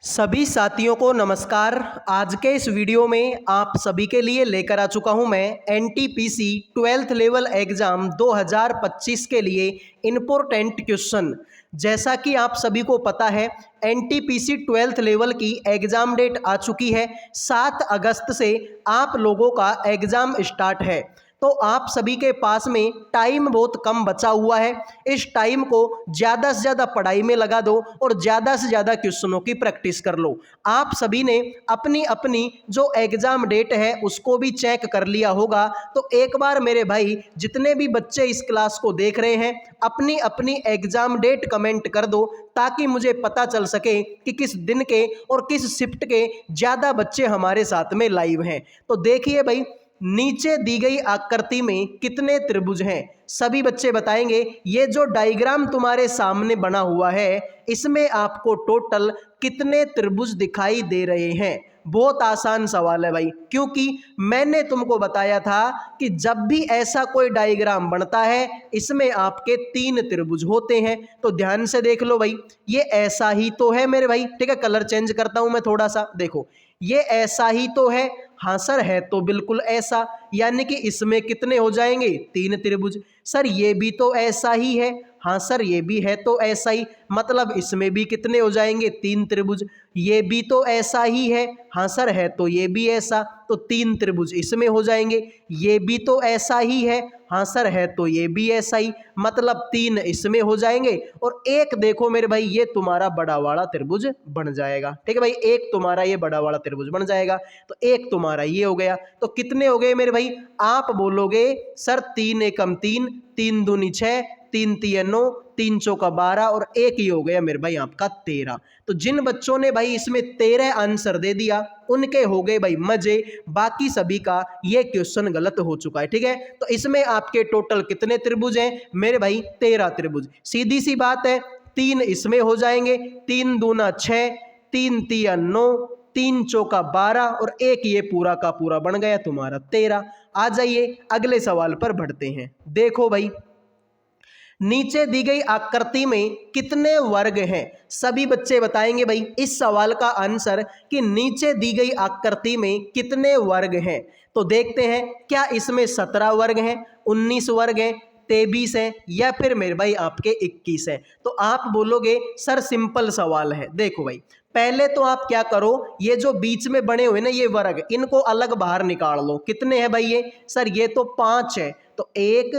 सभी साथियों को नमस्कार। आज के इस वीडियो में आप सभी के लिए लेकर आ चुका हूं मैं एनटीपीसी 12th लेवल एग्ज़ाम 2025 के लिए इम्पोर्टेंट क्वेश्चन। जैसा कि आप सभी को पता है एनटीपीसी 12th लेवल की एग्ज़ाम डेट आ चुकी है। 7 अगस्त से आप लोगों का एग्ज़ाम स्टार्ट है, तो आप सभी के पास में टाइम बहुत कम बचा हुआ है। इस टाइम को ज़्यादा से ज़्यादा पढ़ाई में लगा दो और ज़्यादा से ज़्यादा क्वेश्चनों की प्रैक्टिस कर लो। आप सभी ने अपनी अपनी जो एग्ज़ाम डेट है उसको भी चेक कर लिया होगा, तो एक बार मेरे भाई जितने भी बच्चे इस क्लास को देख रहे हैं अपनी अपनी एग्ज़ाम डेट कमेंट कर दो, ताकि मुझे पता चल सके कि किस दिन के और किस शिफ्ट के ज़्यादा बच्चे हमारे साथ में लाइव हैं। तो देखिए भाई, नीचे दी गई आकृति में कितने त्रिभुज हैं? सभी बच्चे बताएंगे। ये जो डायग्राम तुम्हारे सामने बना हुआ है इसमें आपको टोटल कितने त्रिभुज दिखाई दे रहे हैं? बहुत आसान सवाल है भाई, क्योंकि मैंने तुमको बताया था कि जब भी ऐसा कोई डायग्राम बनता है इसमें आपके 3 त्रिभुज होते हैं। तो ध्यान से देख लो भाई, ये ऐसा ही तो है मेरे भाई। ठीक है, कलर चेंज करता हूं मैं थोड़ा सा। देखो, ये ऐसा ही तो है। हाँ सर, है तो बिल्कुल ऐसा, यानी कि इसमें कितने हो जाएंगे? 3 त्रिभुज। सर ये भी तो ऐसा ही है। हाँ सर, ये भी है तो ऐसा ही, मतलब इसमें भी कितने हो जाएंगे? 3 त्रिभुज। ये भी तो ऐसा ही है। हाँ सर, है तो ये भी ऐसा, तो 3 त्रिभुज इसमें हो जाएंगे। ये भी तो ऐसा ही है। हाँ सर, है तो ये भी ऐसा ही, मतलब 3 इसमें हो जाएंगे। और एक देखो मेरे भाई, ये तुम्हारा बड़ा वाला त्रिभुज बन जाएगा। ठीक है भाई, एक तुम्हारा ये बड़ा वाला त्रिभुज बन जाएगा, तो एक तुम्हारा ये हो गया। तो कितने हो गए मेरे भाई? आप बोलोगे सर 3 एकम 3, 3 दूनी 6, 3 तिया 9, 3 चौका 12 और एक ही हो गया मेरे भाई आपका 13। तो जिन बच्चों ने भाई इसमें 13 आंसर दे दिया उनके हो गए भाई मजे, बाकी सभी का ये क्वेश्चन गलत हो चुका है। ठीक है, तो इसमें आपके टोटल कितने त्रिभुज हैं मेरे भाई? 13 त्रिभुज। सीधी सी बात है, 3 इसमें हो जाएंगे, 3 दूना 6, 3 तिया 9, 3 चौका 12 और एक ये पूरा का पूरा बन गया तुम्हारा 13। आ जाइए अगले सवाल पर बढ़ते हैं। देखो भाई, नीचे दी गई आकृति में कितने वर्ग हैं? सभी बच्चे बताएंगे भाई इस सवाल का आंसर कि नीचे दी गई आकृति में कितने वर्ग हैं। तो देखते हैं, क्या इसमें 17 वर्ग हैं, 19 वर्ग हैं, 23 है, या फिर मेरे भाई आपके 21 है? तो आप बोलोगे सर सिंपल सवाल है। देखो भाई, पहले तो आप क्या करो, ये जो बीच में बने हुए ना ये वर्ग, इनको अलग बाहर निकाल लो। कितने हैं भाई ये? सर ये तो 5 है, तो 1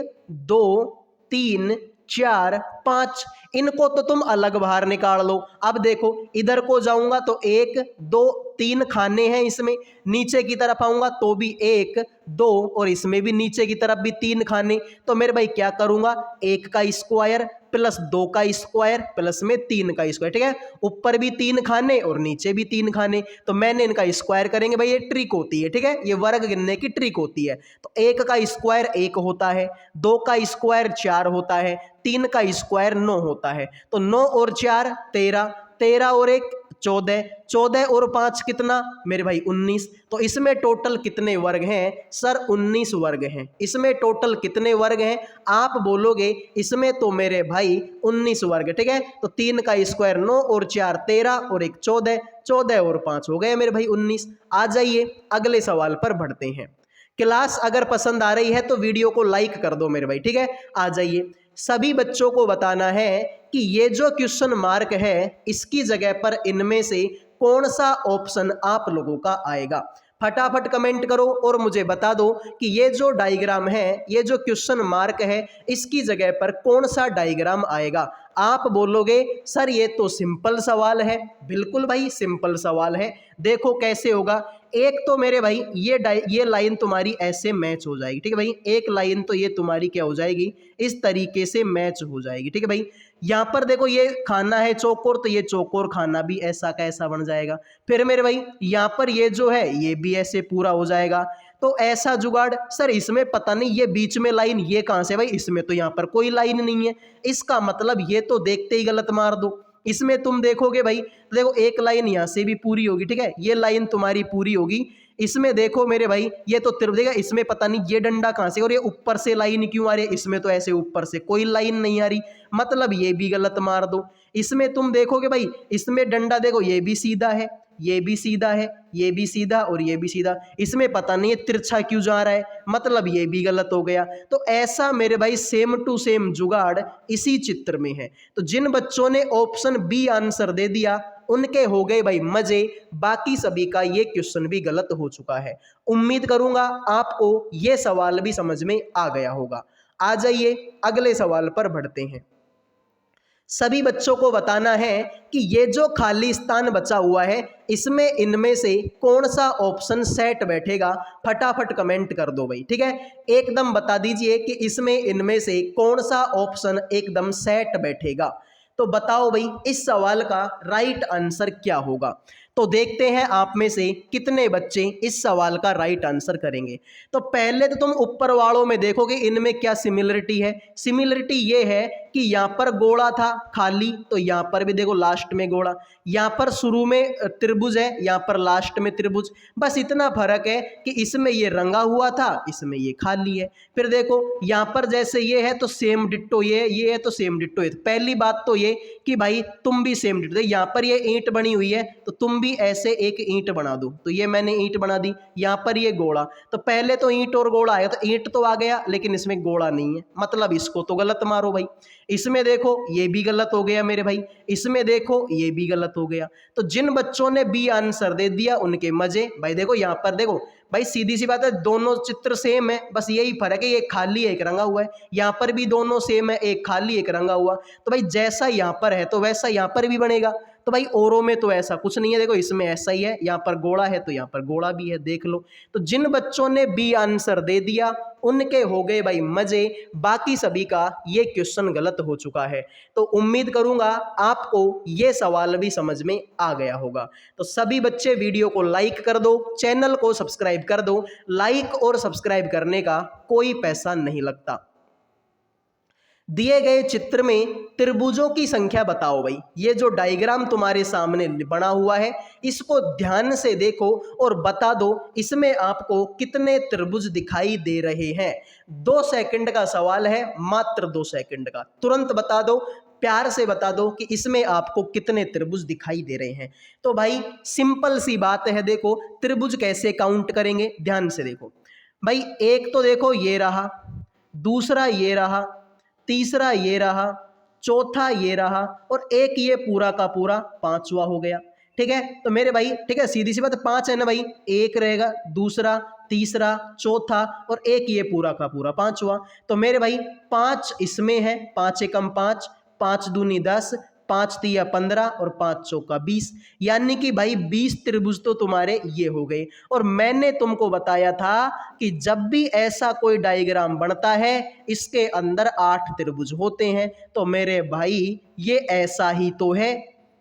2 3 4 5, इनको तो तुम अलग बाहर निकाल लो। अब देखो, इधर को जाऊंगा तो 1 2 3 खाने हैं इसमें, नीचे की तरफ आऊंगा तो भी 1 2 और इसमें भी नीचे की तरफ भी 3 खाने। तो मेरे भाई क्या करूंगा, 1 का स्क्वायर प्लस 2 का स्क्वायर प्लस में 3 का स्क्वायर। ठीक है, ऊपर भी 3 खाने और नीचे भी 3 खाने, तो मैंने इनका स्क्वायर करेंगे भाई, ये ट्रिक होती है। ठीक है, ये वर्ग गिनने की ट्रिक होती है। तो 1 का स्क्वायर 1 होता है, 2 का स्क्वायर 4 होता है, 3 का स्क्वायर 9 होता है। तो 9 और 4 13, 13 और 1 14, 14 और 5 कितना मेरे भाई? 19। तो इसमें टोटल कितने वर्ग हैं? सर 19 वर्ग हैं। इसमें टोटल कितने वर्ग हैं? आप बोलोगे इसमें तो मेरे भाई 19 वर्ग। ठीक है, तो 3 का स्क्वायर 9 और 4 13 और 1 14, 14 और 5 हो गए मेरे भाई 19। आ जाइए अगले सवाल पर बढ़ते हैं। क्लास अगर पसंद आ रही है तो वीडियो को लाइक कर दो मेरे भाई। ठीक है, आ जाइए। सभी बच्चों को बताना है कि ये जो क्वेश्चन मार्क है इसकी जगह पर इनमें से कौन सा ऑप्शन आप लोगों का आएगा। फटाफट कमेंट करो और मुझे बता दो कि ये जो डायग्राम है, ये जो क्वेश्चन मार्क है, इसकी जगह पर कौन सा डायग्राम आएगा। आप बोलोगे सर ये तो सिंपल सवाल है। बिल्कुल भाई, सिंपल सवाल है। देखो कैसे होगा, एक तो मेरे भाई ये लाइन तुम्हारी ऐसे मैच हो जाएगी। ठीक है भाई, एक लाइन तो ये तुम्हारी क्या हो जाएगी, इस तरीके से मैच हो जाएगी। ठीक है भाई, यहाँ पर देखो ये खाना है चौकोर, तो ये चौकोर खाना भी ऐसा का ऐसा बन जाएगा। फिर मेरे भाई यहाँ पर ये जो है ये भी ऐसे पूरा हो जाएगा। तो ऐसा जुगाड़ सर इसमें पता नहीं, ये बीच में लाइन ये कहाँ से भाई? इसमें तो यहाँ पर कोई लाइन नहीं है, इसका मतलब ये तो देखते ही गलत मार दो। इसमें तुम देखोगे भाई, देखो एक लाइन यहाँ से भी पूरी होगी। ठीक है, ये लाइन तुम्हारी पूरी होगी, इसमें देखो मेरे भाई ये तो त्रिभुज है, इसमें पता नहीं ये डंडा कहाँ से और ये ऊपर से लाइन क्यों आ रही है, इसमें तो ऐसे ऊपर से कोई लाइन नहीं आ रही, मतलब ये भी गलत मार दो। इसमें तुम देखोगे भाई इसमें डंडा देखो ये भी सीधा है, ये भी सीधा है, ये भी सीधा और ये भी सीधा, इसमें पता नहीं ये तिरछा क्यों जा रहा है, मतलब ये भी गलत हो गया। तो ऐसा मेरे भाई सेम टू सेम जुगाड़ इसी चित्र में है। तो जिन बच्चों ने ऑप्शन बी आंसर दे दिया उनके हो गए भाई मजे, बाकी सभी का ये क्वेश्चन भी गलत हो चुका है। उम्मीद करूंगा आपको ये सवाल भी समझ में आ गया होगा। आ जाइए अगले सवाल पर बढ़ते हैं। सभी बच्चों को बताना है कि ये जो खाली स्थान बचा हुआ है इसमें इनमें से कौन सा ऑप्शन सेट बैठेगा, फटाफट कमेंट कर दो भाई, ठीक है। एकदम बता दीजिए कि इसमें इनमें से कौन सा ऑप्शन एकदम सेट बैठेगा। तो बताओ भाई इस सवाल का राइट आंसर क्या होगा। तो देखते हैं आप में से कितने बच्चे इस सवाल का राइट आंसर करेंगे। तो पहले तो तुम ऊपर वालों में देखोगे इनमें क्या सिमिलरिटी है। सिमिलरिटी ये है कि यहाँ पर गोला था खाली, तो यहाँ पर भी देखो लास्ट में गोला, यहाँ पर शुरू में त्रिभुज है, यहाँ पर लास्ट में त्रिभुज, बस इतना फर्क है कि इसमें ये रंगा हुआ था, इसमें ये खाली है। फिर देखो यहाँ पर जैसे ये है तो सेम डिट्टो ये है तो सेम डिट्टो है। पहली बात तो ये कि भाई तुम भी सेम डिट्टो, यहाँ पर ये ईंट बनी हुई है तो तुम भी ऐसे एक ईंट बना दो, तो ये मैंने ईंट बना दी। यहाँ पर ये गोला, तो पहले तो ईंट और गोला आया, तो ईंट तो आ गया लेकिन इसमें गोला नहीं है, मतलब इसको तो गलत मारो भाई। इसमें देखो ये भी गलत हो गया मेरे भाई, इसमें देखो ये भी गलत हो गया। तो जिन बच्चों ने बी आंसर दे दिया उनके मजे भाई। देखो यहाँ पर देखो भाई सीधी सी बात है, दोनों चित्र सेम है, बस यही फर्क है एक खाली है एक रंगा हुआ है। यहाँ पर भी दोनों सेम है, एक खाली एक रंगा हुआ। तो भाई जैसा यहाँ पर है तो वैसा यहाँ पर भी बनेगा। तो भाई औरों में तो ऐसा कुछ नहीं है, देखो इसमें ऐसा ही है, यहाँ पर गोला है तो यहाँ पर गोला भी है, देख लो। तो जिन बच्चों ने बी आंसर दे दिया उनके हो गए भाई मजे, बाकी सभी का ये क्वेश्चन गलत हो चुका है। तो उम्मीद करूंगा आपको ये सवाल भी समझ में आ गया होगा। तो सभी बच्चे वीडियो को लाइक कर दो, चैनल को सब्सक्राइब कर दो। लाइक और सब्सक्राइब करने का कोई पैसा नहीं लगता। दिए गए चित्र में त्रिभुजों की संख्या बताओ भाई। ये जो डायग्राम तुम्हारे सामने बना हुआ है इसको ध्यान से देखो और बता दो इसमें आपको कितने त्रिभुज दिखाई दे रहे हैं। 2 सेकंड का सवाल है, मात्र 2 सेकंड का, तुरंत बता दो, प्यार से बता दो कि इसमें आपको कितने त्रिभुज दिखाई दे रहे हैं। तो भाई सिंपल सी बात है, देखो त्रिभुज कैसे काउंट करेंगे, ध्यान से देखो भाई। एक तो देखो ये रहा, दूसरा ये रहा, तीसरा ये रहा, चौथा ये रहा और एक ये पूरा का पूरा 5वां हो गया, ठीक है। तो मेरे भाई ठीक है, सीधी सी बात 5 है ना भाई, एक रहेगा, दूसरा, तीसरा, चौथा और एक ये पूरा का पूरा 5वां। तो मेरे भाई 5 इसमें है, 5 एकम 5, 5 दूनी 10, 5 तिया 15 और 5 चौका 20, यानी कि भाई 20 त्रिभुज तो तुम्हारे ये हो गए। और मैंने तुमको बताया था कि जब भी ऐसा कोई डायग्राम बनता है इसके अंदर 8 त्रिभुज होते हैं। तो मेरे भाई ये ऐसा ही तो है,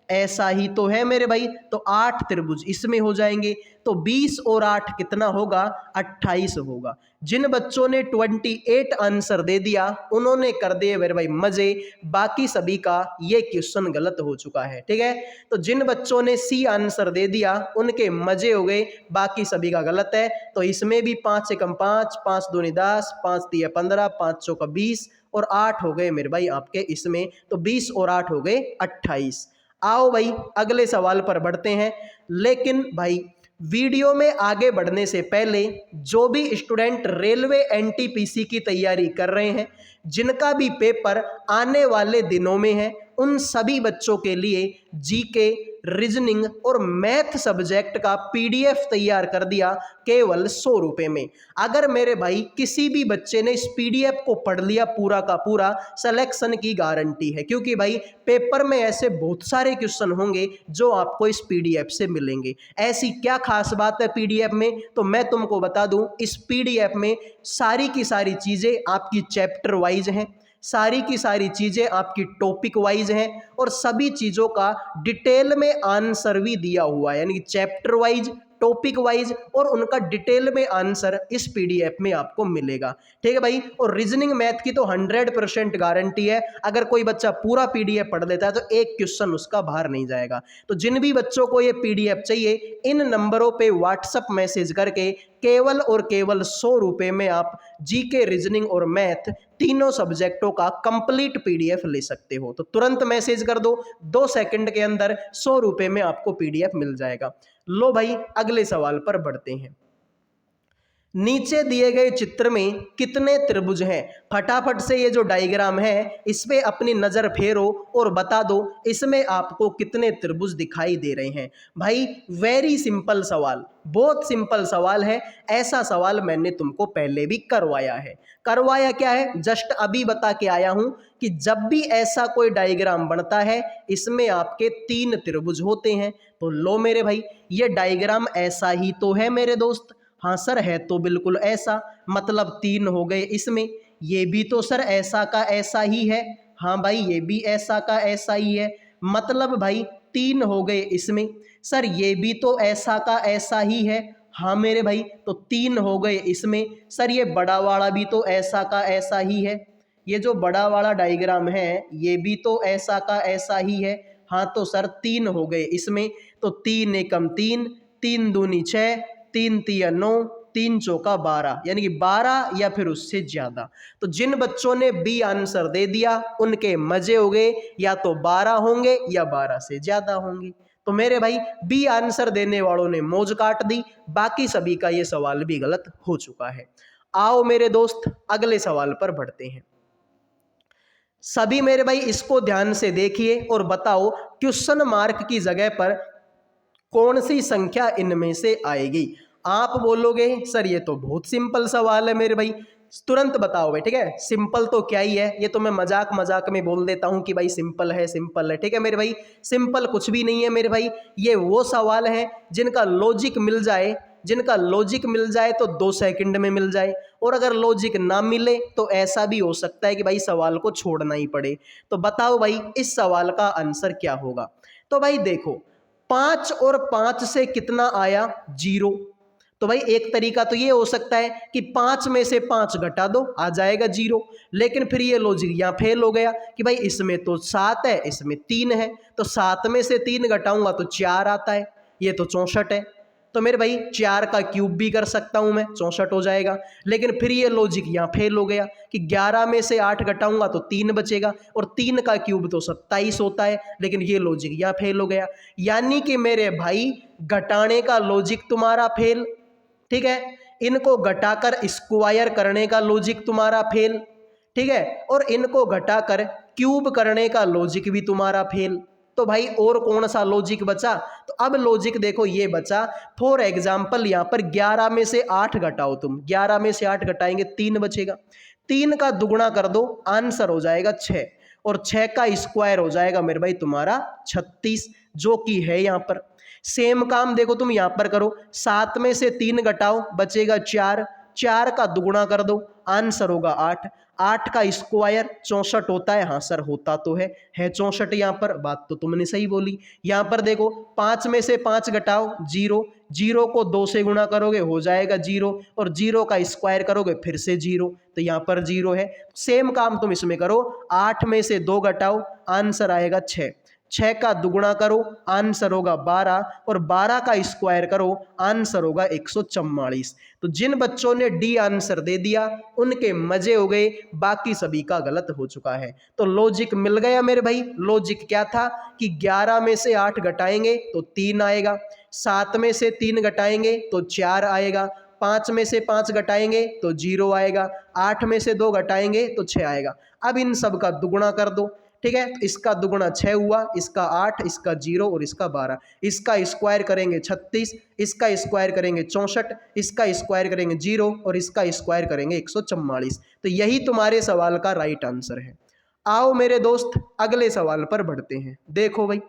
ऐसा ही तो है मेरे भाई। तो 8 त्रिभुज इसमें हो जाएंगे, तो 20 और 8 कितना होगा, 28 होगा। जिन बच्चों ने 28 आंसर दे दिया उन्होंने कर दिए मेरे भाई मजे, बाकी सभी का ये क्वेश्चन गलत हो चुका है, ठीक है। तो जिन बच्चों ने सी आंसर दे दिया उनके मजे हो गए, बाकी सभी का गलत है। तो इसमें भी 5 एकम 5, 5 दूनी 10, 5 तिया 15, 5 चौका 20 और 8 हो गए मेरे भाई आपके इसमें। तो 20 और 8 हो गए 28। आओ भाई अगले सवाल पर बढ़ते हैं। लेकिन भाई वीडियो में आगे बढ़ने से पहले जो भी स्टूडेंट रेलवे एनटीपीसी की तैयारी कर रहे हैं, जिनका भी पेपर आने वाले दिनों में है, उन सभी बच्चों के लिए जीके, रीजनिंग और मैथ सब्जेक्ट का पीडीएफ तैयार कर दिया केवल 100 रुपये में। अगर मेरे भाई किसी भी बच्चे ने इस पीडीएफ को पढ़ लिया पूरा का पूरा, सिलेक्शन की गारंटी है, क्योंकि भाई पेपर में ऐसे बहुत सारे क्वेश्चन होंगे जो आपको इस पीडीएफ से मिलेंगे। ऐसी क्या खास बात है पीडीएफ में, तो मैं तुमको बता दूं, इस पीडीएफ में सारी की सारी चीज़ें आपकी चैप्टर वाइज हैं, सारी की सारी चीज़ें आपकी टॉपिक वाइज हैं और सभी चीज़ों का डिटेल में आंसर भी दिया हुआ है, यानी चैप्टर वाइज, टॉपिक वाइज और उनका डिटेल में आंसर इस पीडीएफ में आपको मिलेगा। ठीक है भाई, और रीजनिंग मैथ की तो 100% गारंटी है। अगर कोई बच्चा पूरा पीडीएफ पढ़ लेता है तो एक क्वेश्चन उसका बाहर नहीं जाएगा। तो जिन भी बच्चों को ये पीडीएफ चाहिए, इन नंबरों पे व्हाट्सएप मैसेज करके केवल और केवल 100 रुपए में आप जीके, रीजनिंग और मैथ तीनों सब्जेक्टों का कंप्लीट पीडीएफ ले सकते हो। तो तुरंत मैसेज कर दो, 2 सेकंड के अंदर 100 रुपए में आपको पीडीएफ मिल जाएगा। लो भाई, अगले सवाल पर बढ़ते हैं। नीचे दिए गए चित्र में कितने त्रिभुज हैं? फटाफट से ये जो डायग्राम है इस पे अपनी नजर फेरो और बता दो इसमें आपको कितने त्रिभुज दिखाई दे रहे हैं। भाई वेरी सिंपल सवाल, बहुत सिंपल सवाल है। ऐसा सवाल मैंने तुमको पहले भी करवाया है। करवाया क्या है, जस्ट अभी बता के आया हूं कि जब भी ऐसा कोई डायग्राम बनता है इसमें आपके 3 त्रिभुज होते हैं। तो लो मेरे भाई, ये डायग्राम ऐसा ही तो है मेरे दोस्त। हाँ सर, है तो बिल्कुल ऐसा, मतलब 3 हो गए इसमें। ये भी तो सर ऐसा का ऐसा ही है। हाँ भाई, ये भी ऐसा का ऐसा ही है, मतलब भाई 3 हो गए इसमें। सर ये भी तो ऐसा का ऐसा ही है। हाँ मेरे भाई, तो 3 हो गए इसमें। सर ये बड़ा वाला भी तो ऐसा का ऐसा ही है। ये जो बड़ा वाला डायग्राम है ये भी तो ऐसा का ऐसा ही है। हाँ तो सर 3 हो गए इसमें। तो 3 एकम 3, 3 दूनी 6, 3 तिया 9, 3 चौका 12, यानी कि 12 या फिर उससे ज्यादा। तो जिन बच्चों ने बी आंसर दे दिया उनके मजे हो गए, या तो 12 होंगे या 12 से ज्यादा होंगे। तो मेरे भाई बी आंसर देने वालों ने मौज काट दी, बाकी सभी का ये सवाल भी गलत हो चुका है। आओ मेरे दोस्त अगले सवाल पर बढ़ते हैं। सभी मेरे भाई इसको ध्यान से देखिए और बताओ क्वेश्चन मार्क की जगह पर कौन सी संख्या इनमें से आएगी। आप बोलोगे सर ये तो बहुत सिंपल सवाल है मेरे भाई, तुरंत बताओ भाई। ठीक है, सिंपल तो क्या ही है, ये तो मैं मजाक मजाक में बोल देता हूं कि भाई सिंपल है सिंपल है। ठीक है मेरे भाई, सिंपल कुछ भी नहीं है मेरे भाई। ये वो सवाल है जिनका लॉजिक मिल जाए, जिनका लॉजिक मिल जाए तो 2 सेकंड में मिल जाए, और अगर लॉजिक ना मिले तो ऐसा भी हो सकता है कि भाई सवाल को छोड़ना ही पड़े। तो बताओ भाई इस सवाल का आंसर क्या होगा। तो भाई देखो, 5 और 5 से कितना आया, 0। तो भाई एक तरीका तो ये हो सकता है कि 5 में से 5 घटा दो, आ जाएगा 0। लेकिन फिर ये लॉजिक यहाँ फेल हो गया कि भाई इसमें तो 7 है, इसमें 3 है, तो 7 में से 3 घटाऊंगा तो 4 आता है, ये तो 64 है। तो मेरे भाई 4 का क्यूब भी कर सकता हूं मैं, 64 हो जाएगा। लेकिन फिर ये लॉजिक यहाँ फेल हो गया कि 11 में से 8 घटाऊंगा तो 3 बचेगा, और 3 का क्यूब तो 27 होता है, लेकिन ये लॉजिक यहाँ फेल हो गया। यानी कि मेरे भाई घटाने का लॉजिक तुम्हारा फेल, ठीक है, इनको घटाकर स्क्वायर करने का लॉजिक तुम्हारा फेल, ठीक है, और इनको घटाकर क्यूब करने का लॉजिक भी तुम्हारा फेल। तो भाई और कौन सा लॉजिक बचा, तो अब लॉजिक देखो ये बचा। फॉर एग्जाम्पल यहाँ पर 11 में से 8 घटाओ, तुम 11 में से 8 घटाएंगे 3 बचेगा, 3 का दुगुना कर दो, आंसर हो जाएगा 6, और 6 का स्क्वायर हो जाएगा मेरे भाई तुम्हारा 36, जो कि है यहाँ पर। सेम काम देखो तुम यहाँ पर करो, 7 में से 3 घटाओ बचेगा 4, 4 का दुगुना कर दो, आंसर होगा 8, 8 का स्क्वायर 64 होता है। हाँ सर होता तो है 64 यहाँ पर, बात तो तुमने सही बोली। यहाँ पर देखो 5 में से 5 घटाओ 0, 0 को 2 से गुणा करोगे हो जाएगा 0, और 0 का स्क्वायर करोगे फिर से 0, तो यहाँ पर 0 है। सेम काम तुम इसमें करो, 8 में से 2 घटाओ, आंसर आएगा 6, 6 का दुगुना करो, आंसर होगा 12, और 12 का स्क्वायर करो, आंसर होगा 144। तो जिन बच्चों ने डी आंसर दे दिया उनके मजे हो गए, बाकी सभी का गलत हो चुका है। तो लॉजिक मिल गया मेरे भाई। लॉजिक क्या था कि 11 में से 8 घटाएंगे तो 3 आएगा, 7 में से 3 घटाएंगे तो 4 आएगा, 5 में से 5 घटाएंगे तो 0 आएगा, 8 में से 2 घटाएंगे तो 6 आएगा। अब इन सब का दुगुना कर दो, ठीक है, तो इसका दुगुना 6 हुआ, इसका 8, इसका 0 और इसका 12, इसका स्क्वायर करेंगे 36, इसका स्क्वायर करेंगे 64, इसका स्क्वायर करेंगे 0 और इसका स्क्वायर करेंगे 144। तो यही तुम्हारे सवाल का राइट आंसर है। आओ मेरे दोस्त अगले सवाल पर बढ़ते हैं। देखो भाई,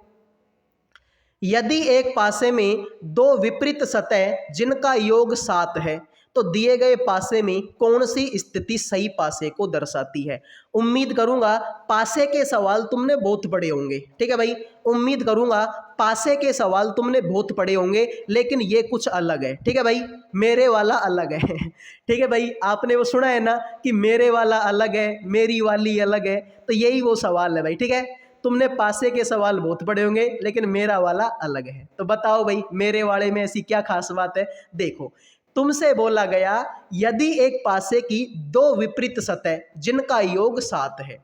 यदि एक पासे में 2 विपरीत सतह जिनका योग 7 है तो दिए गए पासे में कौन सी स्थिति सही पासे को दर्शाती है। उम्मीद करूंगा पासे के सवाल तुमने बहुत पढ़े होंगे, ठीक है भाई। उम्मीद करूंगा पासे के सवाल तुमने बहुत पढ़े होंगे, लेकिन ये कुछ अलग है, ठीक है भाई। मेरे वाला अलग है ठीक है भाई। आपने वो सुना है ना कि मेरे वाला अलग है, मेरी वाली अलग है, तो यही वो सवाल है भाई, ठीक है। तुमने पासे के सवाल बहुत पढ़े होंगे, लेकिन मेरा वाला अलग है। तो बताओ भाई मेरे वाले में ऐसी क्या खास बात है। देखो, तुमसे बोला गया यदि एक पासे की दो विपरीत सतह जिनका योग 7 है,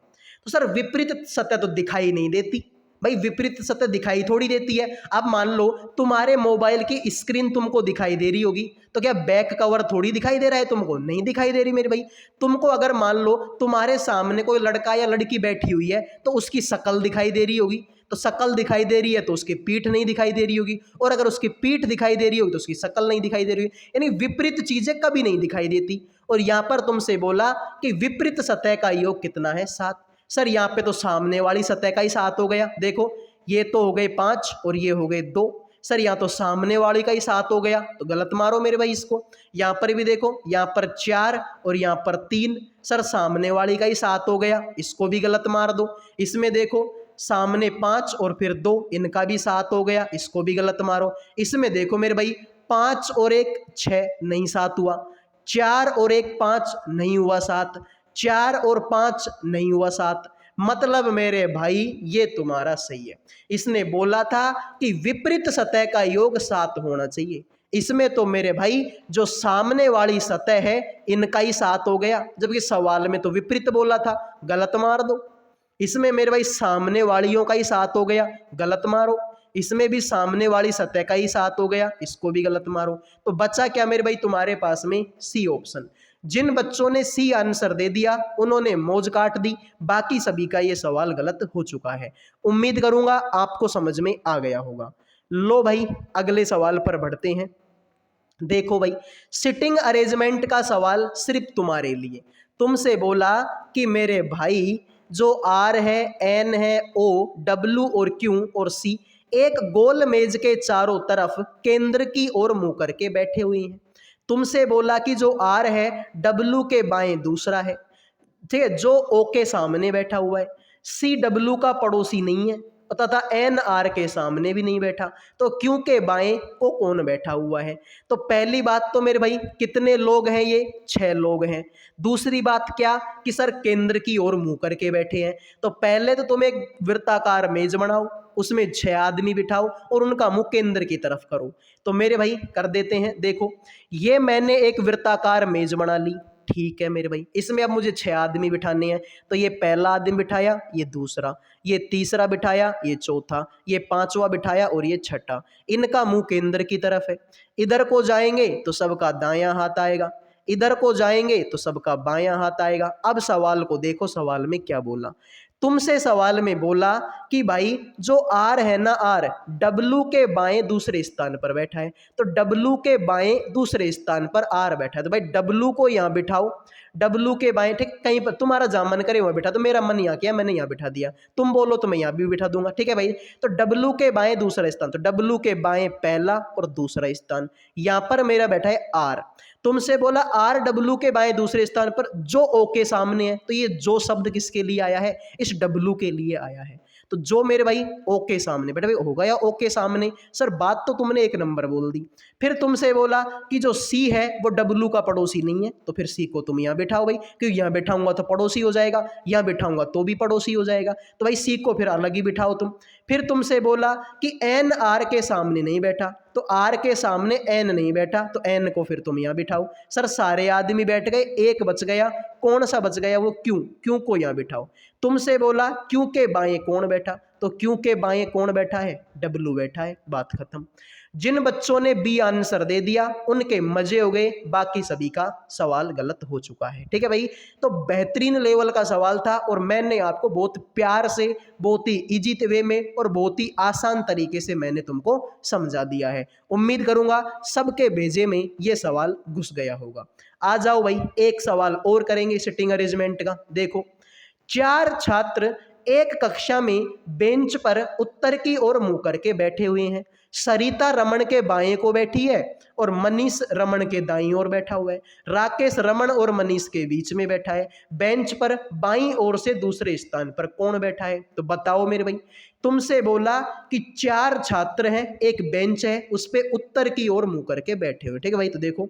तो सर विपरीत सतह तो दिखाई नहीं देती भाई। विपरीत सतह दिखाई थोड़ी देती है। अब मान लो तुम्हारे मोबाइल की स्क्रीन तुमको दिखाई दे रही होगी, तो क्या बैक कवर थोड़ी दिखाई दे रहा है तुमको? नहीं दिखाई दे रही मेरे भाई। तुमको अगर मान लो तुम्हारे सामने कोई लड़का या लड़की बैठी हुई है, तो उसकी शक्ल दिखाई दे रही होगी। तो शक्ल दिखाई दे रही है तो उसकी पीठ नहीं दिखाई दे रही होगी, और अगर उसकी पीठ दिखाई दे रही होगी तो उसकी शक्ल नहीं दिखाई दे रही होगी। यानी विपरीत चीजें कभी नहीं दिखाई देती। और यहाँ पर तुमसे बोला कि विपरीत सतह का योग कितना है? 7। सर यहाँ पे तो सामने वाली सतह का ही 7 हो गया। देखो, ये तो हो गए 5 और ये हो गए 2। सर यहाँ तो सामने वाली का ही 7 हो गया, तो गलत मारो मेरे भाई इसको। यहाँ पर भी देखो, यहाँ पर 4 और यहाँ पर 3। सर सामने वाली का ही 7 हो गया, इसको भी गलत मार दो। इसमें देखो, सामने 5 और फिर 2, इनका भी 7 हो गया, इसको भी गलत मारो। इसमें देखो मेरे भाई, 5 और 1 6, नहीं 7 हुआ। 4 और 1 5, नहीं हुआ 7। 4 और 5 नहीं हुआ 7। मतलब मेरे भाई ये तुम्हारा सही है। इसने बोला था कि विपरीत सतह का योग 7 होना चाहिए। इसमें तो मेरे भाई जो सामने वाली सतह है इनका ही 7 हो गया, जबकि सवाल में तो विपरीत बोला था, गलत मार दो। इसमें मेरे भाई सामने वालियों का ही 7 हो गया, गलत मारो। इसमें भी सामने वाली सतह का ही 7 हो गया, इसको भी गलत मारो। तो बचा क्या मेरे भाई तुम्हारे पास में? C option. जिन बच्चों ने सी आंसर दे दिया उन्होंने मौज काट दी, बाकी सभी का ये सवाल गलत हो चुका है। उम्मीद करूंगा आपको समझ में आ गया होगा। लो भाई अगले सवाल पर बढ़ते हैं। देखो भाई, सिटिंग अरेंजमेंट का सवाल सिर्फ तुम्हारे लिए। तुमसे बोला कि मेरे भाई जो आर है, एन है, ओ, डब्ल्यू और क्यू और सी एक गोल मेज के चारों तरफ केंद्र की ओर मुंह करके बैठे हुए हैं। तुमसे बोला कि जो आर है डब्ल्यू के बाएं दूसरा है, ठीक है, जो ओ के सामने बैठा हुआ है। सी डब्ल्यू का पड़ोसी नहीं है तथा एन आर के सामने भी नहीं बैठा, तो क्यू के बाएं को कौन बैठा हुआ है? तो पहली बात तो मेरे भाई कितने लोग हैं? ये 6 लोग हैं। दूसरी बात क्या कि सर केंद्र की ओर मुंह करके बैठे हैं। तो पहले तो तुम एक वृत्ताकार मेज बनाओ, उसमें 6 आदमी बिठाओ और उनका मुंह केंद्र की तरफ करो। तो मेरे भाई कर देते हैं। देखो, ये मैंने एक वृत्ताकार मेज बना ली, ठीक है मेरे भाई। इसमें अब मुझे 6 आदमी बिठाने हैं, तो ये पहला आदमी बिठाया, ये दूसरा, ये तीसरा बिठाया, ये चौथा, ये पांचवा बिठाया और ये छठा। इनका मुंह केंद्र की तरफ है। इधर को जाएंगे तो सबका दायां हाथ आएगा, इधर को जाएंगे तो सबका बायां हाथ आएगा। अब सवाल को देखो, सवाल में क्या बोला। तुमसे सवाल में बोला कि भाई जो आर है ना, आर डब्लू के बाएं दूसरे स्थान पर बैठा है, तो डब्लू के बाएं दूसरे स्थान पर आर बैठा है। तो भाई डब्लू को यहाँ बिठाओ, डब्लू के बाएं, ठीक, कहीं पर तुम्हारा जहां मन करे वहां बिठा। तो मेरा मन यहाँ किया, मैंने यहाँ बिठा दिया। तुम बोलो तो मैं यहाँ भी बिठा दूंगा, ठीक है भाई। तो डब्लू के बाएं दूसरा स्थान, तो डब्लू के बाएं पहला और दूसरा स्थान, यहाँ पर मेरा बैठा है आर। तुमसे बोला आर डब्लू के बाएं दूसरे स्थान पर जो ओ के सामने है, तो ये जो शब्द किसके लिए आया है? इस डब्लू के लिए आया है। तो जो मेरे भाई ओ के सामने, बेटा भाई होगा या ओ के सामने? सर बात तो तुमने एक नंबर बोल दी। फिर तुमसे बोला कि जो सी है वो डब्लू का पड़ोसी नहीं है, तो फिर सी को तुम यहाँ बिठाओ भाई, क्योंकि यहाँ बिठाऊंगा तो पड़ोसी हो जाएगा, यहाँ बिठाऊंगा तो भी पड़ोसी हो जाएगा। तो भाई सी को फिर अलग ही बिठाओ तुम। फिर तुमसे बोला कि एन आर के सामने नहीं बैठा, तो आर के सामने एन नहीं बैठा, तो एन को फिर तुम यहाँ बिठाओ। सर सारे आदमी बैठ गए, एक बच गया, कौन सा बच गया? वो क्यों, क्यों को यहाँ बिठाओ। तुमसे बोला क्यों के बाएं कौन बैठा, तो क्यों के बाएं कौन बैठा है? डब्लू बैठा है, बात खत्म। जिन बच्चों ने बी आंसर दे दिया उनके मजे हो गए, बाकी सभी का सवाल गलत हो चुका है, ठीक है भाई। तो बेहतरीन लेवल का सवाल था और मैंने आपको बहुत प्यार से, बहुत ही इजी वे में और बहुत ही आसान तरीके से मैंने तुमको समझा दिया है। उम्मीद करूंगा सबके भेजे में ये सवाल घुस गया होगा। आ जाओ भाई, एक सवाल और करेंगे सिटिंग अरेंजमेंट का। देखो, 4 छात्र एक कक्षा में बेंच पर उत्तर की ओर मुंह करके बैठे हुए हैं। सरिता रमन के बाएं को बैठी है और मनीष रमन के दाईं ओर बैठा हुआ है। राकेश रमन और मनीष के बीच में बैठा है। बेंच पर बाईं ओर से दूसरे स्थान पर कौन बैठा है? तो बताओ मेरे भाई। तुमसे बोला कि 4 छात्र हैं, एक बेंच है, उस पे उत्तर की ओर मुंह करके बैठे हुए। ठीक है भाई, तो देखो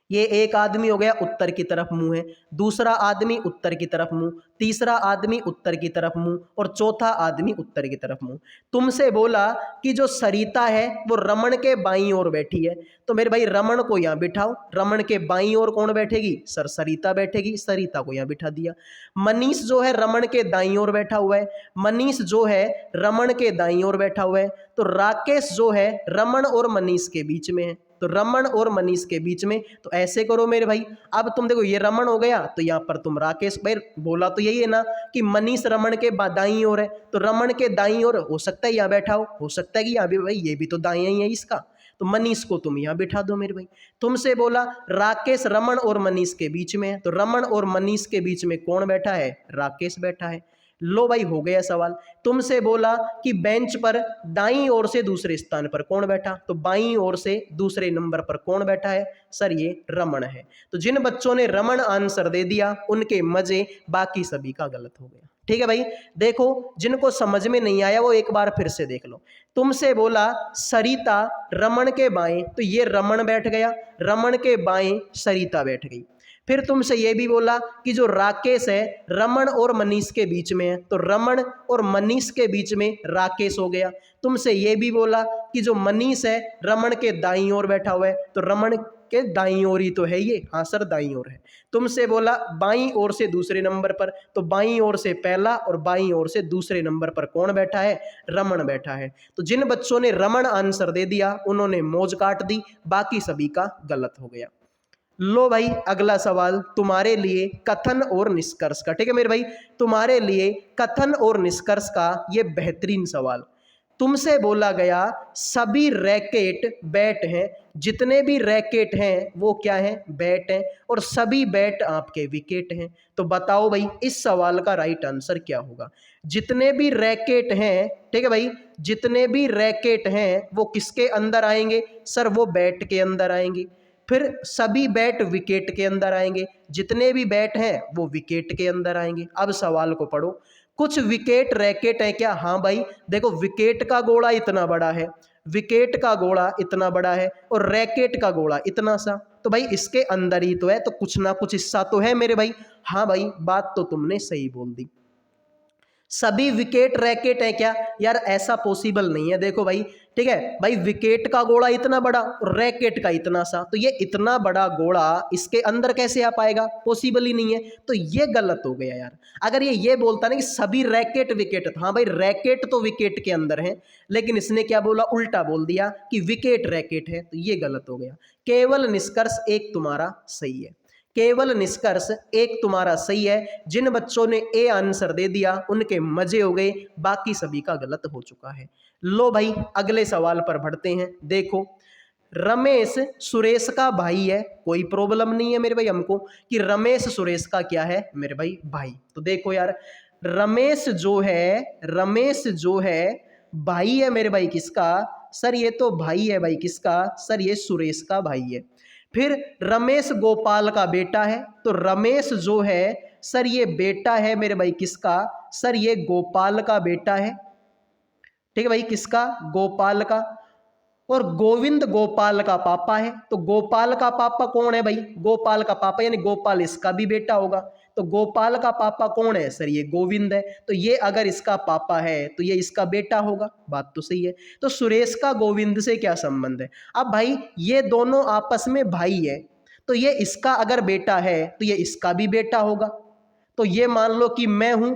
ये एक आदमी हो गया उत्तर की तरफ मुंह है, दूसरा आदमी उत्तर की तरफ मुंह, तीसरा आदमी उत्तर की तरफ मुंह और चौथा आदमी उत्तर की तरफ मुंह। तुमसे बोला कि जो सरिता है वो रमन के बाईं ओर बैठी है, तो मेरे भाई रमन को यहाँ बिठाओ। रमन के बाईं ओर कौन बैठेगी? सर सरिता बैठेगी, सरिता को यहाँ बिठा दिया। मनीष जो है रमन के दाईं ओर बैठा हुआ है, मनीष जो है रमन के दाईं ओर बैठा हुआ है। तो राकेश जो है रमन और मनीष के बीच में है, तो रमन और मनीष के बीच में। तो ऐसे करो मेरे भाई, अब तुम देखो ये रमन हो गया, तो यहाँ पर तुम राकेश। भाई बोला तो यही है ना कि मनीष रमन के दाईं ओर है, तो रमन के दाईं ओर हो सकता है यहाँ बैठा हो सकता है कि यहाँ भी, भाई ये भी तो दाईं ही है इसका, तो मनीष को तुम यहाँ बिठा दो मेरे भाई। तुमसे बोला राकेश रमन और मनीष के बीच में है, तो रमन और मनीष के बीच में कौन बैठा है? राकेश बैठा है। लो भाई हो गया सवाल। तुमसे बोला कि बेंच पर दाईं ओर से दूसरे स्थान पर कौन बैठा, तो बाईं ओर से दूसरे नंबर पर कौन बैठा है? सर ये रमन है। तो जिन बच्चों ने रमन आंसर दे दिया उनके मजे, बाकी सभी का गलत हो गया। ठीक है भाई, देखो जिनको समझ में नहीं आया वो एक बार फिर से देख लो। तुमसे बोला सरिता रमन के बाएं, तो ये रमन बैठ गया, रमन के बाएं सरिता बैठ गई। फिर तुमसे ये भी बोला कि जो राकेश है रमन और मनीष के बीच में है, तो रमन और मनीष के बीच में राकेश हो गया। तुमसे ये भी बोला कि जो मनीष है रमन के दाईं ओर बैठा हुआ है, तो रमन के दाईं ओर ही तो है ये, हाँ सर दाईं ओर है। तुमसे बोला बाईं ओर से दूसरे नंबर पर, तो बाईं ओर से पहला और बाईं ओर से दूसरे नंबर पर कौन बैठा है? रमन बैठा है। तो जिन बच्चों ने रमन आंसर दे दिया उन्होंने मौज काट दी, बाकी सभी का गलत हो गया। लो भाई अगला सवाल तुम्हारे लिए कथन और निष्कर्ष का। ठीक है मेरे भाई, तुम्हारे लिए कथन और निष्कर्ष का ये बेहतरीन सवाल। तुमसे बोला गया सभी रैकेट बैट हैं, जितने भी रैकेट हैं वो क्या हैं? बैट हैं, और सभी बैट आपके विकेट हैं। तो बताओ भाई इस सवाल का राइट आंसर क्या होगा? जितने भी रैकेट हैं, ठीक है भाई, जितने भी रैकेट हैं वो किसके अंदर आएंगे? सर वो बैट के अंदर आएंगे। फिर सभी बैट विकेट के अंदर आएंगे, जितने भी बैट हैं वो विकेट के अंदर आएंगे। अब सवाल को पढ़ो, कुछ विकेट रैकेट है क्या? हाँ भाई देखो विकेट का गोला इतना बड़ा है, विकेट का गोला इतना बड़ा है और रैकेट का गोला इतना सा, तो भाई इसके अंदर ही तो है, तो कुछ ना कुछ हिस्सा तो है मेरे भाई। हाँ भाई बात तो तुमने सही बोल दी। सभी विकेट रैकेट है क्या? यार ऐसा पॉसिबल नहीं है। देखो भाई ठीक है भाई, विकेट का गोला इतना बड़ा और रैकेट का इतना सा, तो ये इतना बड़ा गोला इसके अंदर कैसे आ पाएगा? पॉसिबल ही नहीं है, तो ये गलत हो गया यार। अगर ये बोलता ना कि सभी रैकेट विकेट, हाँ भाई रैकेट तो विकेट के अंदर है, लेकिन इसने क्या बोला? उल्टा बोल दिया कि विकेट रैकेट है, तो ये गलत हो गया। केवल निष्कर्ष एक तुम्हारा सही है, केवल निष्कर्ष एक तुम्हारा सही है। जिन बच्चों ने ए आंसर दे दिया उनके मजे हो गए, बाकी सभी का गलत हो चुका है। लो भाई अगले सवाल पर बढ़ते हैं। देखो रमेश सुरेश का भाई है, कोई प्रॉब्लम नहीं है मेरे भाई हमको कि रमेश सुरेश का क्या है मेरे भाई? भाई। तो देखो यार रमेश जो है भाई है मेरे भाई किसका? सर ये तो भाई है भाई किसका? सर ये सुरेश का भाई है। फिर रमेश गोपाल का बेटा है, तो रमेश जो है सर ये बेटा है मेरे भाई किसका? सर ये गोपाल का बेटा है। ठीक है भाई, किसका? गोपाल का। और गोविंद गोपाल का पापा है, तो गोपाल का पापा कौन है भाई? गोपाल का पापा यानी गोपाल इसका भी बेटा होगा, तो गोपाल का पापा कौन है? सर ये गोविंद है, तो ये अगर इसका पापा है तो ये इसका बेटा होगा। बात तो सही है। तो सुरेश का गोविंद से क्या संबंध है? अब भाई ये दोनों आपस में भाई है, तो ये इसका अगर बेटा है तो ये इसका भी बेटा होगा। तो ये मान लो कि मैं हूं,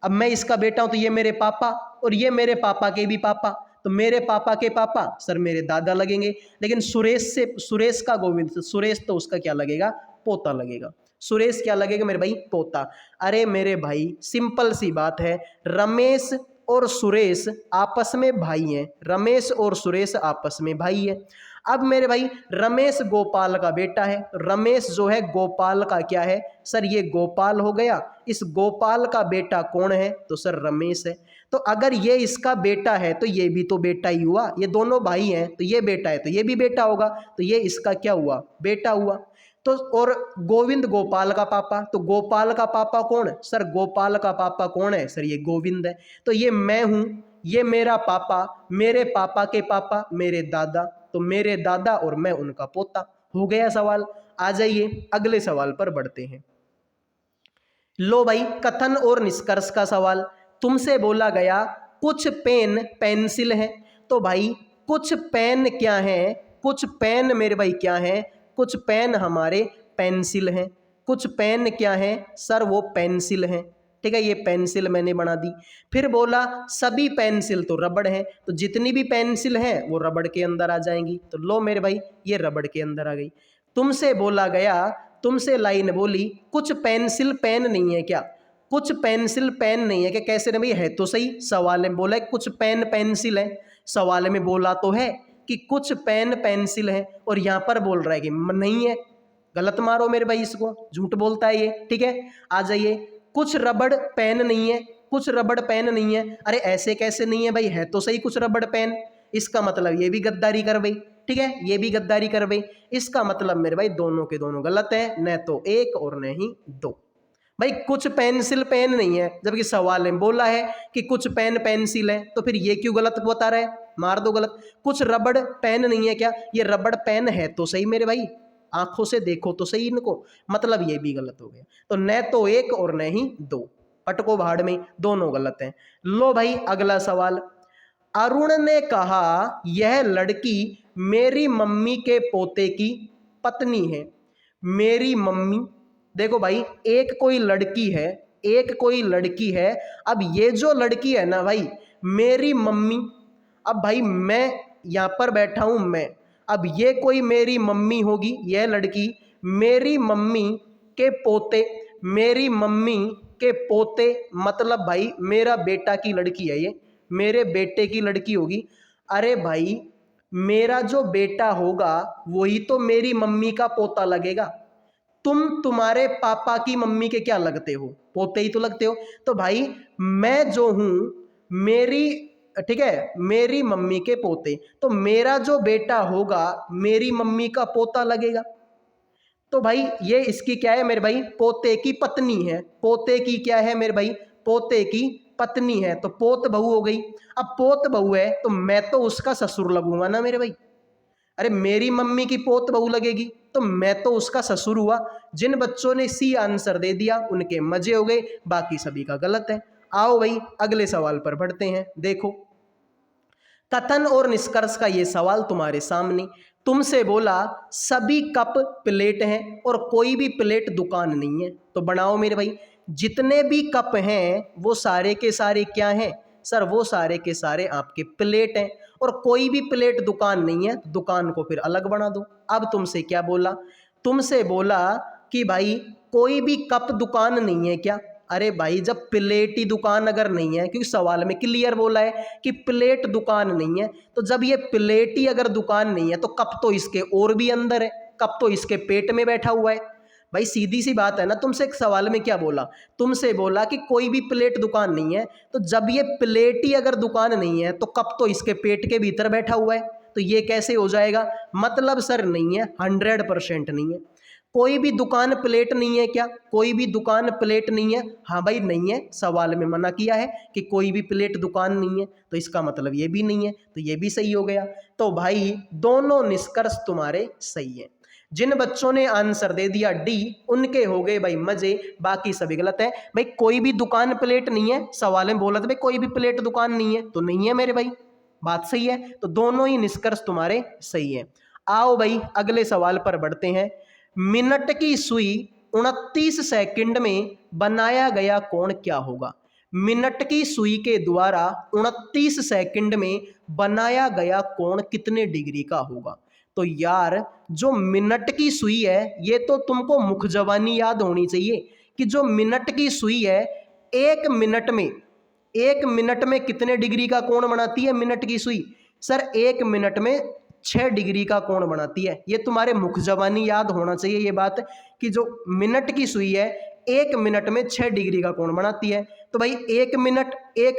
अब मैं इसका बेटा हूं, तो ये मेरे पापा और ये मेरे पापा के भी पापा, तो मेरे पापा के पापा सर मेरे दादा लगेंगे। लेकिन सुरेश का गोविंद, सुरेश तो उसका क्या लगेगा? पोता लगेगा। सुरेश क्या लगेगा मेरे भाई? पोता। अरे मेरे भाई सिंपल सी बात है, रमेश और सुरेश आपस में भाई हैं, रमेश और सुरेश आपस में भाई है। अब मेरे भाई रमेश गोपाल का बेटा है, रमेश जो है गोपाल का क्या है सर, ये गोपाल हो गया। इस गोपाल का बेटा कौन है तो सर रमेश है। तो अगर ये इसका बेटा है तो ये भी तो बेटा ही हुआ, ये दोनों भाई हैं तो ये बेटा है तो ये भी बेटा होगा, तो ये इसका क्या हुआ, बेटा हुआ। तो और गोविंद गोपाल का पापा, तो गोपाल का पापा कौन सर, गोपाल का पापा कौन है सर, ये गोविंद है। तो ये मैं हूं, ये मेरा पापा, मेरे पापा के पापा मेरे दादा, तो मेरे दादा और मैं उनका पोता। हो गया सवाल। आ जाइए अगले सवाल पर बढ़ते हैं। लो भाई कथन और निष्कर्ष का सवाल। तुमसे बोला गया कुछ पेन पेंसिल है, तो भाई कुछ पेन क्या है, कुछ पेन मेरे भाई क्या है, कुछ पेन हमारे पेंसिल हैं। कुछ पेन क्या है सर, वो पेंसिल हैं। ठीक है, ये पेंसिल मैंने बना दी। फिर बोला सभी पेंसिल तो रबड़ है, तो जितनी भी पेंसिल हैं वो रबड़ के अंदर आ जाएंगी। तो लो मेरे भाई ये रबड़ के अंदर आ गई। तुमसे बोला गया, तुमसे लाइन बोली कुछ पेंसिल पेन नहीं है क्या, कुछ पेंसिल पेन नहीं है क्या, कैसे नहीं भाई, है तो सही। सवाल में बोला है कुछ पेन पेंसिल है, सवाल में बोला तो है कि कुछ पेन पेंसिल है, और यहां पर बोल रहा है कि नहीं है। गलत मारो मेरे भाई, इसको झूठ बोलता है ये। ठीक है, आ जाइए। कुछ रबड़ पेन नहीं है, कुछ रबड़ पेन नहीं है, अरे ऐसे कैसे नहीं है भाई, है तो सही कुछ रबड़ पेन। इसका मतलब ये भी गद्दारी कर भाई। ठीक है, ये भी गद्दारी कर भाई। इसका मतलब मेरे भाई दोनों के दोनों गलत है, न तो एक और न ही दो। भाई कुछ पेंसिल पेन नहीं है, जबकि सवाल में बोला है कि कुछ पेन पेंसिल है, तो फिर ये क्यों गलत बता रहा है, मार दो गलत। कुछ रबड़ पेन नहीं है क्या, ये रबड़ पेन है तो सही मेरे भाई, आंखों से देखो तो सही इनको, मतलब ये भी गलत हो गया। तो न तो एक और न ही दो, पटको भाड़ में, दोनों गलत हैं। लो भाई अगला सवाल। अरुण ने कहा यह लड़की मेरी मम्मी के पोते की पत्नी है। मेरी मम्मी, देखो भाई एक कोई लड़की है, एक कोई लड़की है। अब ये जो लड़की है ना भाई मेरी मम्मी, अब भाई मैं यहां पर बैठा हूं मैं, अब ये कोई मेरी मम्मी होगी, यह लड़की मेरी मम्मी के पोते, मेरी मम्मी के पोते मतलब भाई मेरा बेटा की लड़की है, ये मेरे बेटे की लड़की होगी। अरे भाई मेरा जो बेटा होगा वही तो मेरी मम्मी का पोता लगेगा। तुम तुम्हारे पापा की मम्मी के क्या लगते हो, पोते ही तो लगते हो। तो भाई मैं जो हूं मेरी, ठीक है, मेरी मम्मी के पोते, तो मेरा जो बेटा होगा मेरी मम्मी का पोता लगेगा। तो भाई ये इसकी क्या है मेरे भाई, पोते की पत्नी है। पोते की क्या है मेरे भाई, पोते की पत्नी है, तो पोत बहू हो गई। अब पोत बहू है तो मैं तो उसका ससुर लगूंगा ना मेरे भाई। अरे मेरी मम्मी की पोत बहू लगेगी तो मैं तो उसका ससुर हुआ। जिन बच्चों ने सी आंसर दे दिया उनके मजे हो गए, बाकी सभी का गलत है। आओ भाई अगले सवाल पर बढ़ते हैं। देखो कथन और निष्कर्ष का ये सवाल तुम्हारे सामने। तुमसे बोला सभी कप प्लेट हैं और कोई भी प्लेट दुकान नहीं है, तो बनाओ मेरे भाई। जितने भी कप हैं वो सारे के सारे क्या हैं सर, वो सारे के सारे आपके प्लेट हैं, और कोई भी प्लेट दुकान नहीं है, दुकान को फिर अलग बना दो। अब तुमसे क्या बोला, तुमसे बोला कि भाई कोई भी कप दुकान नहीं है क्या। अरे भाई जब प्लेट ही दुकान अगर नहीं है, क्योंकि सवाल में क्लियर बोला है कि प्लेट दुकान नहीं है, तो जब ये प्लेट ही अगर दुकान नहीं है तो कप तो इसके और भी अंदर है, कप तो इसके पेट में बैठा हुआ है। भाई सीधी सी बात है ना। तुमसे एक सवाल में क्या बोला, तुमसे बोला कि कोई भी प्लेट दुकान नहीं है, तो जब ये प्लेट ही अगर दुकान नहीं है तो कप तो इसके पेट के भीतर बैठा हुआ है, तो ये कैसे हो जाएगा, मतलब सर नहीं है, 100% नहीं है। कोई भी दुकान प्लेट नहीं है क्या, कोई भी दुकान प्लेट नहीं है, हाँ भाई नहीं है। सवाल में मना किया है कि कोई भी प्लेट दुकान नहीं है, तो इसका मतलब ये भी नहीं है, तो ये भी सही हो गया। तो भाई दोनों निष्कर्ष तुम्हारे सही है। जिन बच्चों ने आंसर दे दिया डी उनके हो गए भाई मजे, बाकी सभी गलत है। भाई कोई भी दुकान प्लेट नहीं है, सवाल में बोला था भाई कोई भी प्लेट दुकान नहीं है, तो नहीं है मेरे भाई, बात सही है। तो दोनों ही निष्कर्ष तुम्हारे सही है। आओ भाई अगले सवाल पर बढ़ते हैं। मिनट की सुई 29 सेकंड में बनाया गया कोण क्या होगा। मिनट की सुई के द्वारा 29 सेकंड में बनाया गया कोण कितने डिग्री का होगा। तो यार जो मिनट की सुई है ये तो तुमको मुख जबानी याद होनी चाहिए कि जो मिनट की सुई है एक मिनट में कितने डिग्री का कोण बनाती है मिनट की सुई। सर एक मिनट में 6 डिग्री का कोण बनाती है। ये तुम्हारे मुख जबानी याद होना चाहिए ये बात कि जो मिनट की सुई है 1 मिनट में 6 डिग्री का कोण बनाती है। तो भाई 1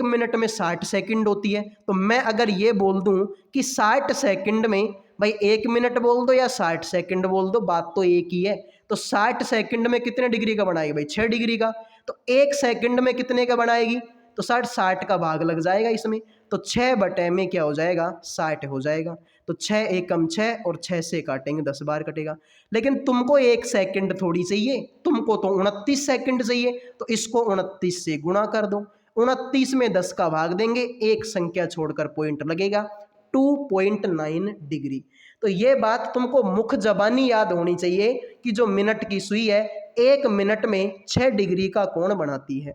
मिनट में 60 सेकंड होती है। तो मैं अगर ये बोल दूं कि 60 सेकंड में, भाई 1 मिनट बोल दो या 60 सेकंड बोल दो, बात तो एक ही है। तो 60 सेकंड में कितने डिग्री का बनाएगी भाई? 6 डिग्री का। तो 1 सेकंड में कितने का बनाएगी? तो 60 का भाग लग जाएगा इसमें। तो 6 बटे में क्या हो जाएगा? 60 हो जाएगा। तो 6 एकम 6 और 6 से काटेंगे 10 बार कटेगा। लेकिन तुमको 1 सेकंड थोड़ी चाहिए, तुमको तो 29 सेकंड चाहिए। तो इसको 29 से गुणा कर दो। 29 में 10 का भाग देंगे, एक संख्या छोड़कर पॉइंट लगेगा, 2.9 डिग्री। तो ये बात तुमको मुख जबानी याद होनी चाहिए कि जो मिनट की सुई है 1 मिनट में 6 डिग्री का कोण बनाती है।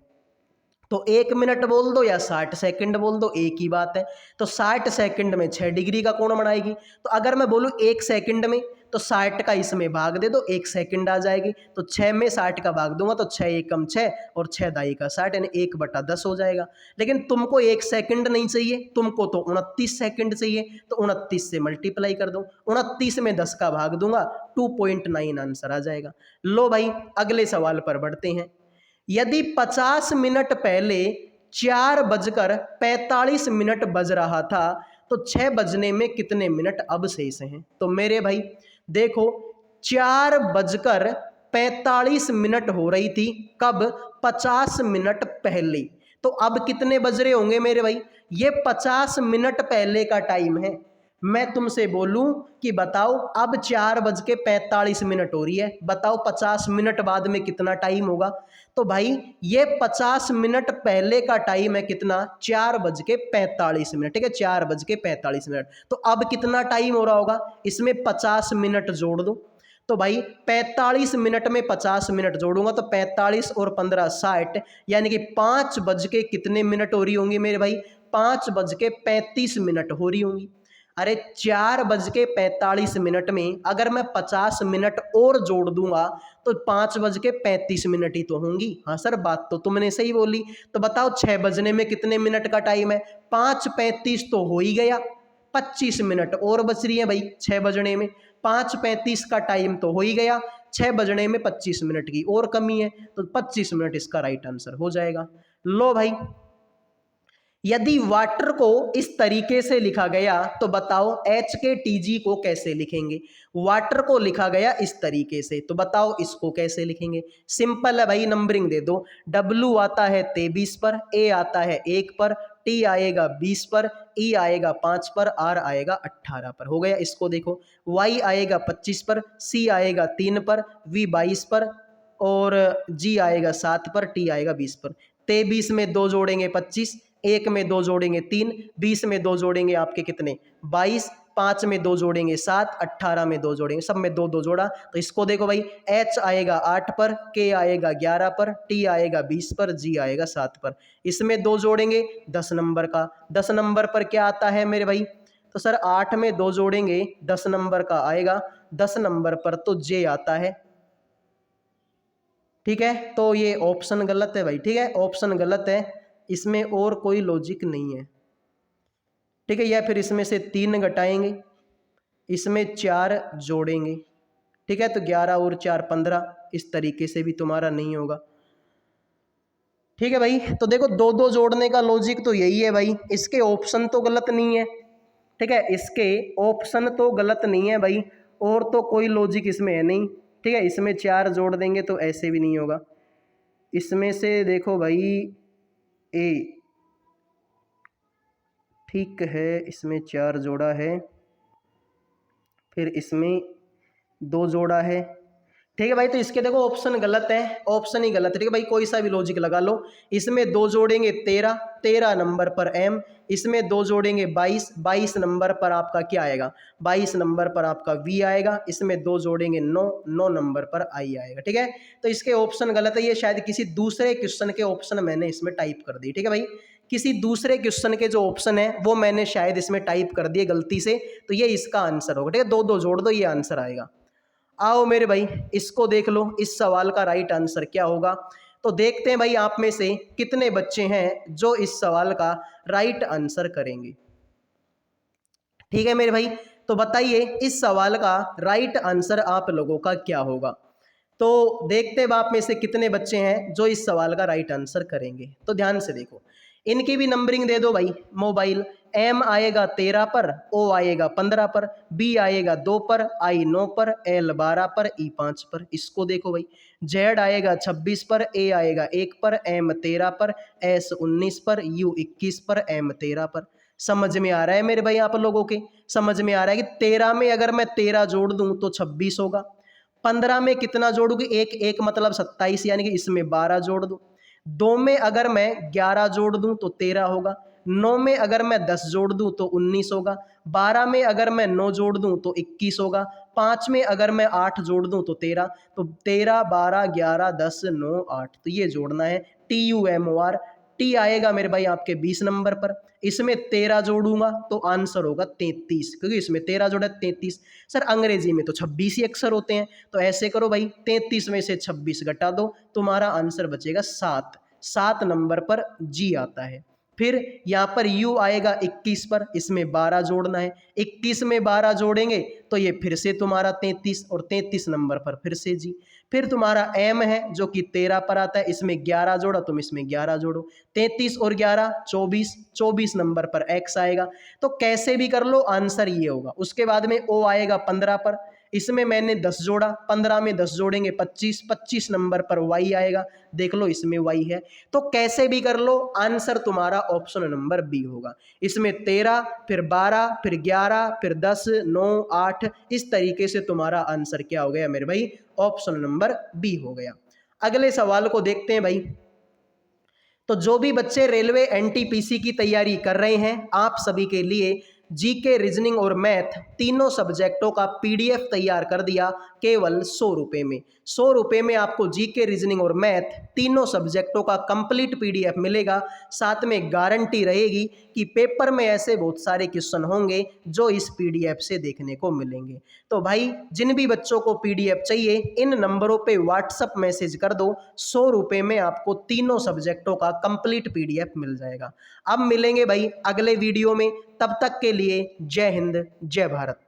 तो 1 मिनट बोल दो या 60 सेकंड बोल दो, एक ही बात है। तो 60 सेकंड में 6 डिग्री का कोण बनाएगी। तो अगर मैं बोलूँ 1 सेकंड में, तो 60 का इसमें भाग दे दो, 1 सेकंड आ जाएगी। तो 6 में 60 का भाग दूंगा तो 6 एकम 6 और 6 दाई का 60, यानी 1/10 हो जाएगा। लेकिन तुमको 1 सेकंड नहीं चाहिए, तुमको तो 29 सेकंड चाहिए। तो 29 से मल्टीप्लाई कर दो, 29 में 10 का भाग दूंगा, 2.9 आंसर आ जाएगा। लो भाई अगले सवाल पर बढ़ते हैं। यदि 50 मिनट पहले 4:45 बज रहा था तो 6 बजने में कितने मिनट अब शेष हैं? तो मेरे भाई देखो 4:45 हो रही थी कब? 50 मिनट पहले। तो अब कितने बज रहे होंगे मेरे भाई? ये 50 मिनट पहले का टाइम है। मैं तुमसे बोलूं कि बताओ अब 4:45 हो रही है, बताओ 50 मिनट बाद में कितना टाइम होगा? तो भाई ये 50 मिनट पहले का टाइम है कितना? 4:45। ठीक है, 4:45। तो अब कितना टाइम हो रहा होगा? इसमें 50 मिनट जोड़ दो। तो भाई 45 मिनट में 50 मिनट जोड़ूंगा तो 45 और 15 60, यानी कि 5 बज के कितने मिनट हो रही होंगी मेरे भाई? 5:35 हो रही होंगी। अरे 4:45 में अगर मैं 50 मिनट और जोड़ दूंगा तो 5:35 ही तो होंगी। हाँ सर, बात तो तुमने सही बोली। तो बताओ 6 बजने में कितने मिनट का टाइम है? 5:35 तो हो ही गया, 25 मिनट और बच रही है भाई 6 बजने में। 5:35 का टाइम तो हो ही गया, 6 बजने में 25 मिनट की और कमी है, तो 25 मिनट इसका राइट आंसर हो जाएगा। लो भाई यदि वाटर को इस तरीके से लिखा गया तो बताओ HKTG को कैसे लिखेंगे? वाटर को लिखा गया इस तरीके से, तो बताओ इसको कैसे लिखेंगे? सिंपल है भाई, नंबरिंग दे दो। W आता है 23 पर, A आता है 1 पर, T आएगा 20 पर, E आएगा 5 पर, R आएगा 18 पर। हो गया। इसको देखो, Y आएगा 25 पर, C आएगा 3 पर, V 22 पर और G आएगा 7 पर, T आएगा 20 पर। 23 में 2 जोड़ेंगे 25, 1 में 2 जोड़ेंगे 3, 20 में 2 जोड़ेंगे आपके कितने? 22, 5 में 2 जोड़ेंगे 7, 18 में 2 जोड़ेंगे, सब में 2 2 जोड़ा। तो इसको देखो भाई, H आएगा 8 पर, K आएगा 11 पर, T आएगा 20 पर, G आएगा 7 पर। इसमें 2 जोड़ेंगे 10 नंबर का। 10 नंबर पर क्या आता है मेरे भाई? तो सर 8 में 2 जोड़ेंगे 10 नंबर का आएगा, 10 नंबर पर तो J आता है। ठीक है, तो ये ऑप्शन गलत है भाई। ठीक है, ऑप्शन गलत है, इसमें और कोई लॉजिक नहीं है। ठीक है, या फिर इसमें से 3 घटाएंगे, इसमें 4 जोड़ेंगे। ठीक है, तो 11 और 4 15, इस तरीके से भी तुम्हारा नहीं होगा। ठीक है भाई, तो देखो 2 2 जोड़ने का लॉजिक तो यही है भाई, इसके ऑप्शन तो गलत नहीं है। ठीक है, इसके ऑप्शन तो गलत नहीं है भाई, और तो कोई लॉजिक इसमें है नहीं। ठीक है, इसमें 4 जोड़ देंगे तो ऐसे भी नहीं होगा। इसमें से देखो भाई ए, ठीक है, इसमें 4 जोड़ा है, फिर इसमें 2 जोड़ा है। ठीक है भाई, तो इसके देखो ऑप्शन गलत है, ऑप्शन ही गलत है। ठीक है भाई, कोई सा भी लॉजिक लगा लो। इसमें 2 जोड़ेंगे 13, 13 नंबर पर M, इसमें 2 जोड़ेंगे 22, 22 नंबर पर आपका क्या आएगा? 22 नंबर पर आपका V आएगा, इसमें 2 जोड़ेंगे 9, 9 नंबर पर I आएगा। ठीक है, तो इसके ऑप्शन गलत है, ये शायद किसी दूसरे क्वेश्चन के ऑप्शन मैंने इसमें टाइप कर दी। ठीक है भाई, किसी दूसरे क्वेश्चन के जो ऑप्शन है वो मैंने शायद इसमें टाइप कर दिए गलती से, तो ये इसका आंसर होगा। ठीक है, 2 2 जोड़ दो, ये आंसर आएगा। आओ मेरे भाई इसको देख लो, इस सवाल का राइट आंसर क्या होगा। तो देखते हैं भाई आप में से कितने बच्चे हैं जो इस सवाल का राइट आंसर करेंगे। ठीक है मेरे भाई, तो बताइए इस सवाल का राइट आंसर आप लोगों का क्या होगा। तो देखते हैं आप में से कितने बच्चे हैं जो इस सवाल का राइट आंसर करेंगे। तो ध्यान से देखो, इनकी भी नंबरिंग दे दो भाई। मोबाइल एम आएगा 13 पर, ओ आएगा 15 पर, बी आएगा 2 पर, आई 9 पर, एल 12 पर, ई 5 पर। इसको देखो भाई, जेड आएगा 26 पर, ए आएगा 1 पर, एम 13 पर, एस 19 पर, यू 21 पर, एम 13 पर। समझ में आ रहा है मेरे भाई आप लोगों के? समझ में आ रहा है कि 13 में अगर मैं 13 जोड़ दूं तो 26 होगा। 15 में कितना जोड़ूंगी? एक एक मतलब 27, यानी कि इसमें 12 जोड़ दूं। 2 में अगर मैं 11 जोड़ दूं तो 13 होगा। 9 में अगर मैं 10 जोड़ दूं तो 19 होगा। 12 में अगर मैं 9 जोड़ दूं तो 21 होगा। 5 में अगर मैं 8 जोड़ दूं तो 13। तो 13 12 11 10 9 8, तो ये जोड़ना है TUMOR। टी आएगा मेरे भाई आपके 20 नंबर पर। इसमें 13 जोड़ूंगा तो आंसर होगा 33, क्योंकि इसमें 13 जोड़ा 33। सर अंग्रेजी में तो 26 ही अक्षर होते हैं, तो ऐसे करो भाई 33 में से 26 घटा दो, तुम्हारा आंसर बचेगा 7। 7 नंबर पर जी आता है। फिर यहाँ पर U आएगा 21 पर, इसमें 12 जोड़ना है। 21 में 12 जोड़ेंगे तो ये फिर से तुम्हारा 33, और 33 नंबर पर फिर से जी। फिर तुम्हारा M है जो कि 13 पर आता है, इसमें 11 जोड़ा, तुम इसमें 11 जोड़ो। 33 और 11 24, 24 नंबर पर X आएगा। तो कैसे भी कर लो आंसर ये होगा। उसके बाद में O आएगा 15 पर, इसमें मैंने 10 जोड़ा, 15 में 10 जोड़ेंगे 25, 25 नंबर पर Y आएगा। देख लो इसमें Y है। तो कैसे भी कर लो आंसर तुम्हारा ऑप्शन नंबर बी होगा। इसमें 13 फिर 12 फिर 11 फिर 10 9 8, इस तरीके से तुम्हारा आंसर क्या हो गया मेरे भाई? ऑप्शन नंबर बी हो गया। अगले सवाल को देखते हैं भाई। तो जो भी बच्चे रेलवे एनटीपीसी की तैयारी कर रहे हैं, आप सभी के लिए जीके, रीजनिंग और मैथ तीनों सब्जेक्टों का पीडीएफ तैयार कर दिया केवल 100 रुपये में। 100 रुपये में आपको जीके, रीजनिंग और मैथ तीनों सब्जेक्टों का कंप्लीट पीडीएफ मिलेगा। साथ में गारंटी रहेगी कि पेपर में ऐसे बहुत सारे क्वेश्चन होंगे जो इस पीडीएफ से देखने को मिलेंगे। तो भाई जिन भी बच्चों को पीडीएफ चाहिए इन नंबरों पे व्हाट्सअप मैसेज कर दो। 100 रुपये में आपको तीनों सब्जेक्टों का कंप्लीट पीडीएफ मिल जाएगा। अब मिलेंगे भाई अगले वीडियो में, तब तक के लिए जय हिंद जय भारत।